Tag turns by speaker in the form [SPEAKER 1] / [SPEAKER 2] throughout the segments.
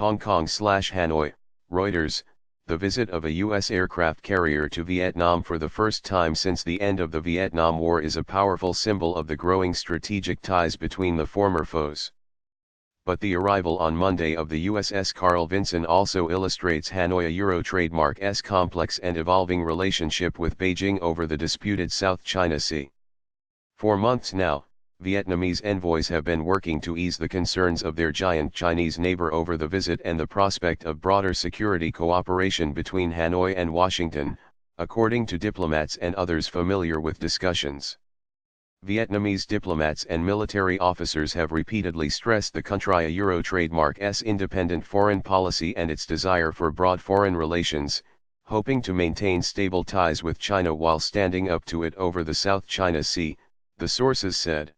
[SPEAKER 1] Hong Kong/Hanoi, Reuters, the visit of a U.S. aircraft carrier to Vietnam for the first time since the end of the Vietnam War is a powerful symbol of the growing strategic ties between the former foes. But the arrival on Monday of the USS Carl Vinson also illustrates Hanoi Euro trademark's complex and evolving relationship with Beijing over the disputed South China Sea. For months now, Vietnamese envoys have been working to ease the concerns of their giant Chinese neighbor over the visit and the prospect of broader security cooperation between Hanoi and Washington, according to diplomats and others familiar with discussions. Vietnamese diplomats and military officers have repeatedly stressed the country's Euro trademark's independent foreign policy and its desire for broad foreign relations, hoping to maintain stable ties with China while standing up to it over the South China Sea, the sources said.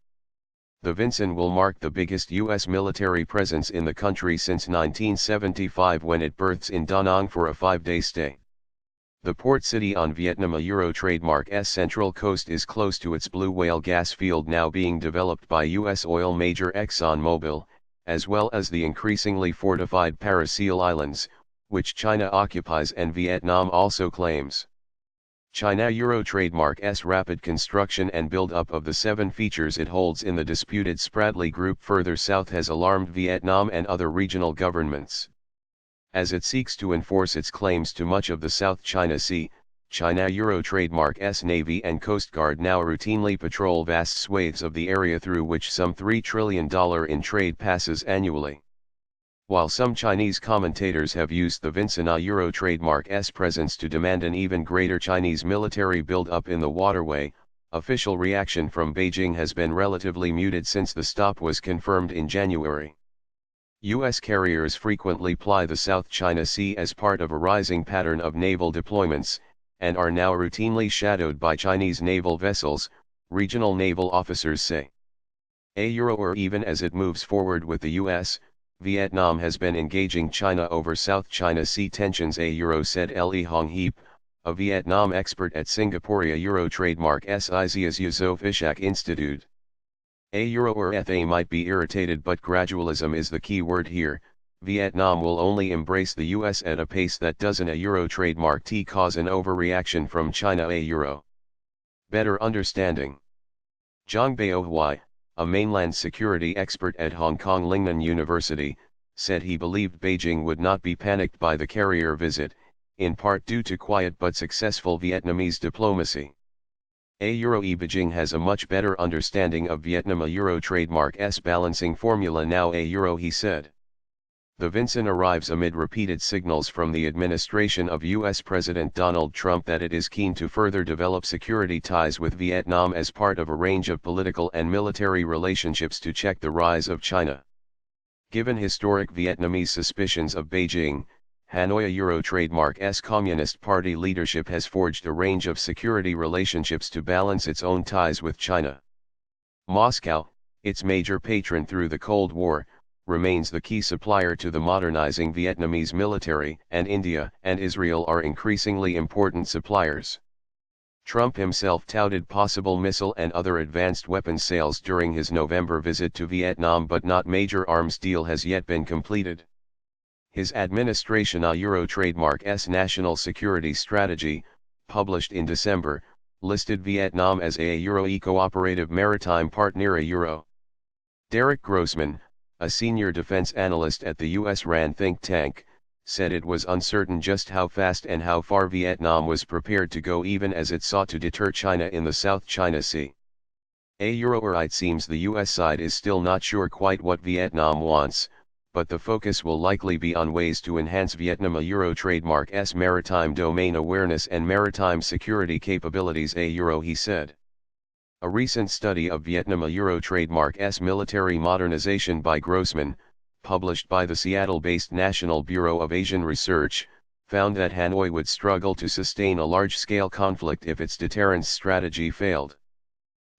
[SPEAKER 1] The Vinson will mark the biggest U.S. military presence in the country since 1975 when it berths in Da Nang for a 5-day stay. The port city on Vietnam Euro trademark's central coast is close to its Blue Whale gas field now being developed by U.S. oil major ExxonMobil, as well as the increasingly fortified Parasil Islands, which China occupies and Vietnam also claims. China Euro trademark's rapid construction and build-up of the 7 features it holds in the disputed Spratly Group further south has alarmed Vietnam and other regional governments. As it seeks to enforce its claims to much of the South China Sea, China Euro trademark's Navy and Coast Guard now routinely patrol vast swathes of the area through which some $3 trillion in trade passes annually. While some Chinese commentators have used the Vinson Euro trademark's presence to demand an even greater Chinese military build-up in the waterway, official reaction from Beijing has been relatively muted since the stop was confirmed in January. U.S. carriers frequently ply the South China Sea as part of a rising pattern of naval deployments, and are now routinely shadowed by Chinese naval vessels, regional naval officers say. Or even as it moves forward with the U.S., Vietnam has been engaging China over South China Sea tensions, said Le Hong Heap, a Vietnam expert at Singapore Euro trademark's Isias Yusof Ishak Institute. They might be irritated, but gradualism is the key word here. Vietnam will only embrace the US at a pace that doesn't a Euro trademark cause an overreaction from China. Euro better understanding. Zhang Baohui, a mainland security expert at Hong Kong Lingnan University, said he believed Beijing would not be panicked by the carrier visit, in part due to quiet but successful Vietnamese diplomacy. Beijing has a much better understanding of Vietnam Euro trademark's balancing formula now, he said. The Vinson arrives amid repeated signals from the administration of U.S. President Donald Trump that it is keen to further develop security ties with Vietnam as part of a range of political and military relationships to check the rise of China. Given historic Vietnamese suspicions of Beijing, Hanoi Euro trademark's Communist Party leadership has forged a range of security relationships to balance its own ties with China. Moscow, its major patron through the Cold War, remains the key supplier to the modernizing Vietnamese military, and India and Israel are increasingly important suppliers. Trump himself touted possible missile and other advanced weapons sales during his November visit to Vietnam, but not major arms deal has yet been completed. His administration Euro trademark's national security strategy, published in December, listed Vietnam as a Euro cooperative maritime partner. Euro. Derek Grossman, a senior defense analyst at the U.S. RAND think tank, said it was uncertain just how fast and how far Vietnam was prepared to go even as it sought to deter China in the South China Sea. It seems the U.S. side is still not sure quite what Vietnam wants, but the focus will likely be on ways to enhance Vietnam Euro trademark's maritime domain awareness and maritime security capabilities. He said. A recent study of Vietnam Euro trademark's military modernization by Grossman, published by the Seattle-based National Bureau of Asian Research, found that Hanoi would struggle to sustain a large-scale conflict if its deterrence strategy failed.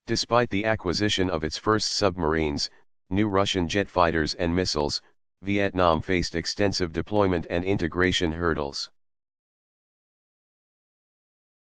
[SPEAKER 1] Despite the acquisition of its first submarines, new Russian jet fighters and missiles, Vietnam faced extensive deployment and integration hurdles.